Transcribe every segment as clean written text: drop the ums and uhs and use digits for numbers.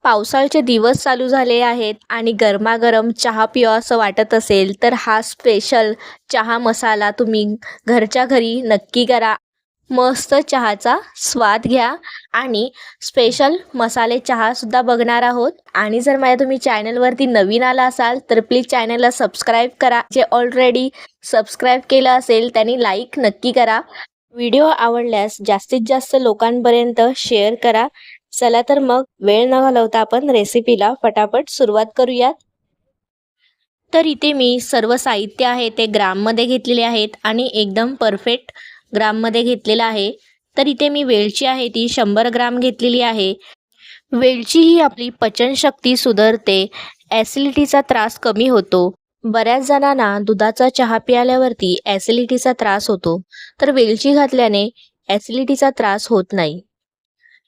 पावसाळ्याचे दिवस चालू झाले आहेत आणि गरमागरम चहा पिवावंसं वाटत असेल तर हा स्पेशल चहा मसाला तुम्ही घरच्या घरी नक्की करा. मस्त चहाचा स्वाद घ्या आणि स्पेशल मसाले चहासुद्धा बघणार आहोत. आणि जर माझ्या तुम्ही चॅनलवरती नवीन आला असाल तर प्लीज चॅनलला सबस्क्राईब करा. जे ऑलरेडी सबस्क्राईब केलं असेल त्यांनी लाईक नक्की करा. व्हिडिओ आवडल्यास जास्तीत जास्त लोकांपर्यंत शेअर करा. चला तर मग वेळ न घालवता आपण रेसिपीला फटाफट सुरुवात करूयात. तर इथे मी सर्व साहित्य आहे ते ग्राममध्ये घेतलेले आहेत आणि एकदम परफेक्ट ग्राममध्ये घेतलेलं आहे. तर इथे मी वेलची आहे ती 100 ग्राम घेतलेली आहे. वेलची ही आपली पचनशक्ती सुधारते, ॲसिडिटीचा त्रास कमी होतो. बऱ्याच जणांना दुधाचा चहा प्यायल्यावरती ॲसिडिटीचा त्रास होतो, तर वेलची घातल्याने ॲसिडिटीचा त्रास होत नाही.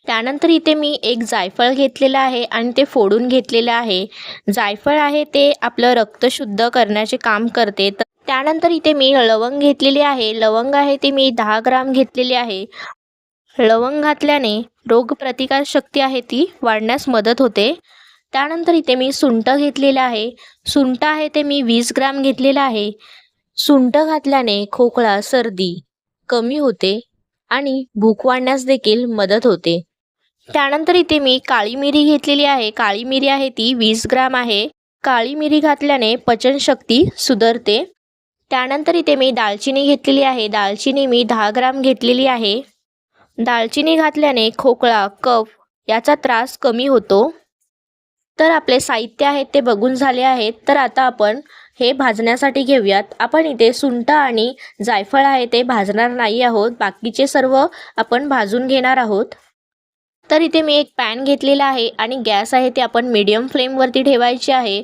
त्यानंतर इथे मी एक जायफळ घेतलेलं आहे आणि ते फोडून घेतलेलं आहे. जायफळ आहे ते आपलं रक्त शुद्ध करण्याचे काम करते. त्यानंतर इथे मी लवंग घेतलेली आहे. लवंग आहे ते मी 10 ग्राम घेतलेली आहे. लवंग घातल्याने रोगप्रतिकारशक्ती आहे ती वाढण्यास मदत होते. त्यानंतर इथे मी सुंठ घेतलेलं आहे. सुंठ आहे ते मी 20 ग्राम घेतलेलं आहे. सुंठ घातल्याने खोकला सर्दी कमी होते आणि भूक वाढण्यास देखील मदत होते. त्यानंतर इथे मी काळी मिरी घेतलेली आहे. काळी मिरी आहे ती 20 ग्राम आहे. काळी मिरी घातल्याने पचनशक्ती सुधारते. त्यानंतर इथे मी दालचिनी घेतलेली आहे. दालचिनी मी 10 ग्राम घेतलेली आहे. दालचिनी घातल्याने खोकला कफ याचा त्रास कमी होतो. तर आपले साहित्य आहेत ते बघून झाले आहेत. तर आता आपण हे भाजण्यासाठी घेऊयात. आपण इथे सुंठ आणि जायफळ आहे ते भाजणार नाही आहोत, बाकीचे सर्व आपण भाजून घेणार आहोत. तर इथे मी एक पॅन घेतलेला आहे आणि गॅस आहे ते आपण मीडियम फ्लेमवरती ठेवायची आहे.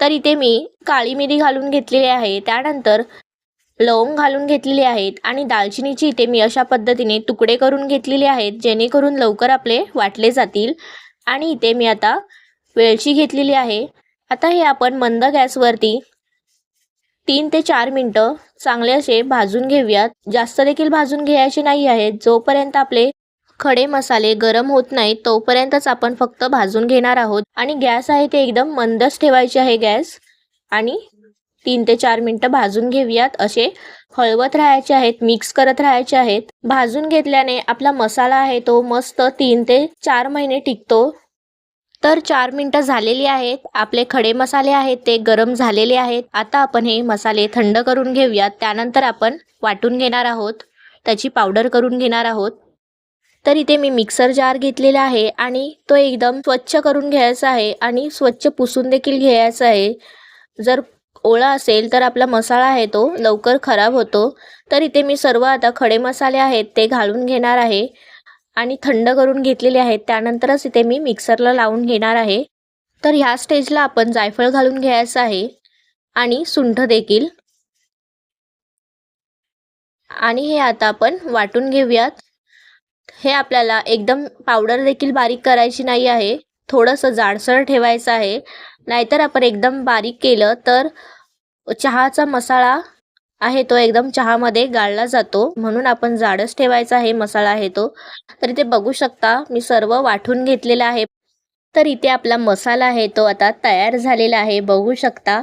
तर इथे मी काळी मिरी घालून घेतलेली आहे. त्यानंतर लवंग घालून घेतलेली आहेत आणि दालचिनीची इथे मी अशा पद्धतीने तुकडे करून घेतलेले आहेत, जेणेकरून लवकर आपले वाटले जातील. आणि इथे मी आता वेलची घेतलेली आहे. आता हे आपण मंद गॅसवरती 3 ते 4 मिनटं चांगले असे भाजून घेऊयात. जास्त देखील भाजून घ्यायचे नाही आहेत. जोपर्यंत आपले खडे मसाले गरम होत नाही तोपर्यंतच आपण फक्त भाजून घेणार आहोत. आणि गॅस आहे ते एकदम मंदच ठेवायचे आहे गॅस. आणि 3 ते 4 मिनटं भाजून घेऊयात. असे हलवत राहायचे आहेत, मिक्स करत राहायचे आहेत. भाजून घेतल्याने आपला मसाला आहे तो मस्त 3 ते 4 महिने टिकतो. तर 4 मिनटं झालेली आहेत. आपले खडे मसाले आहेत ते गरम झालेले आहेत. आता आपण हे मसाले थंड करून घेऊयात. त्यानंतर आपण वाटून घेणार आहोत, त्याची पावडर करून घेणार आहोत. तर इथे मी मिक्सर जार घेतलेला आहे आणि तो एकदम स्वच्छ करून घ्यायचा आहे आणि स्वच्छ पुसून देखील घ्यायचा आहे. जर ओला असेल तर आपला मसाला आहे तो लवकर खराब होतो. तर इथे मी सर्व आता खडे मसाले आहेत ते घालून घेणार आहे आणि थंड करून घेतलेले आहेत. त्यानंतरच इथे मी मिक्सरला लावून घेणार आहे. तर ह्या स्टेजला आपण जायफळ घालून घ्यायचं आहे आणि सुंठ देखील. आणि हे आता आपण वाटून घेऊयात. हे आपल्याला एकदम पावडर देखील बारीक करायची नाही आहे, थोडंसं जाडसर ठेवायचं आहे. नाहीतर आपण एकदम बारीक केलं तर चहाचा मसाला आहे तो एकदम चहामध्ये गाळला जातो, म्हणून आपण जाडच ठेवायचा आहे मसाला आहे तो. तर इथे बघू शकता मी सर्व वाटून घेतलेलं आहे. तर इथे आपला मसाला आहे तो आता तयार झालेला आहे. बघू शकता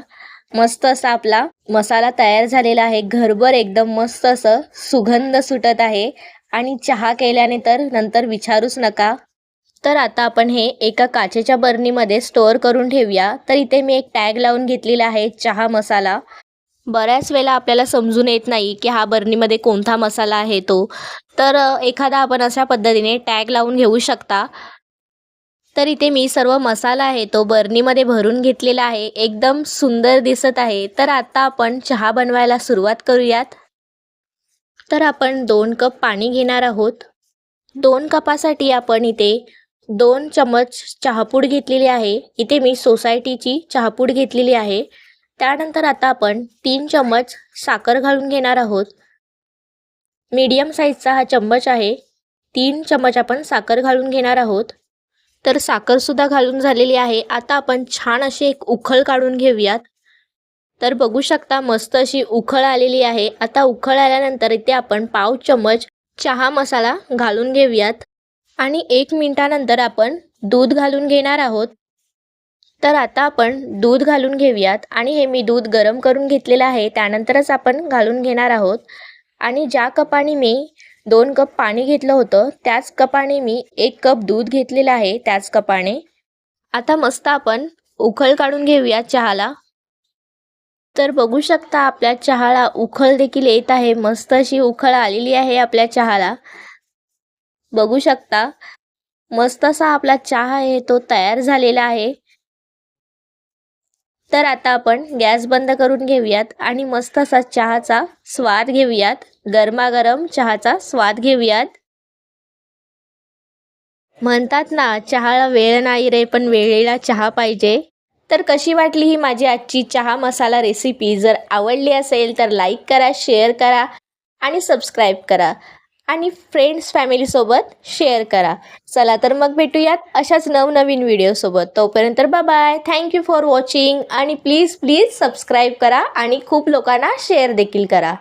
मस्त असा आपला मसाला तयार झालेला आहे. घरभर एकदम मस्त असं सुगंध सुटत आहे आणि चहा केल्याने तर नंतर विचारूच नका. तर आता आपण हे एका काचेच्या बरणीमध्ये स्टोअर करून ठेवूया. तर इथे मी एक टॅग लावून घेतलेला आहे चहा मसाला. बऱ्याच वेळेला आपल्याला समजून येत नाही की हा बरणीमध्ये कोणता मसाला आहे तो. तर एखादा आपण अशा पद्धतीने टॅग लावून घेऊ शकता. तर इथे मी सर्व मसाला आहे तो बरणीमध्ये भरून घेतलेला आहे. एकदम सुंदर दिसत आहे. तर आता आपण चहा बनवायला सुरुवात करूयात. तर आपण 2 कप पाणी घेणार आहोत. 2 कपासाठी आपण इथे 2 चमच चहापूड घेतलेली आहे. इथे मी सोसायटीची चहापूड घेतलेली आहे. त्यानंतर आता आपण 3 चमच साखर घालून घेणार आहोत. मीडियम साईजचा हा चम्मच आहे. 3 चमच आपण साखर घालून घेणार आहोत. तर साखरसुद्धा घालून झालेली आहे. आता आपण छान अशी एक उकळ काढून घेऊयात. तर बघू शकता मस्त अशी उकळ आलेली आहे. आता उकळ आल्यानंतर इथे आपण पाव चमच चहा मसाला घालून घेऊयात आणि 1 मिनिटानंतर आपण दूध घालून घेणार आहोत. तर आता आपण दूध घालून घेऊयात आणि हे मी दूध गरम करून घेतलेलं आहे, त्यानंतरच आपण घालून घेणार आहोत. आणि ज्या कपाने मी 2 कप पाणी घेतलं होतं त्याच कपाने मी 1 कप दूध घेतलेलं आहे, त्याच कपाने. आता मस्त आपण उकळ काढून घेऊया चहाला. तर बघू शकता आपल्या चहाला उकळ देखील येत आहे. मस्त अशी उकळ आलेली आहे आपल्या चहाला. बघू शकता मस्त असा आपला चहा आहे तो तयार झालेला आहे. तर आता आपण गॅस बंद करून घेऊयात आणि मस्त असा चहाचा स्वाद घेऊयात. गरमागरम चहाचा स्वाद घेऊयात. म्हणतात ना, चहाला वेळ नाही रे, पण वेळेला चहा पाहिजे. तर कशी वाटली ही माझी आजची चहा मसाला रेसिपी? जर आवडली असेल तर लाईक करा, शेअर करा आणि सबस्क्राईब करा आणि फ्रेंड्स फॅमिलीसोबत शेअर करा. चला तर मग भेटूयात अशाच नवनवीन व्हिडिओसोबत. तोपर्यंत bye bye. Thank you for watching आणि प्लीज सबस्क्राईब करा आणि खूप लोकांना शेअर देखील करा.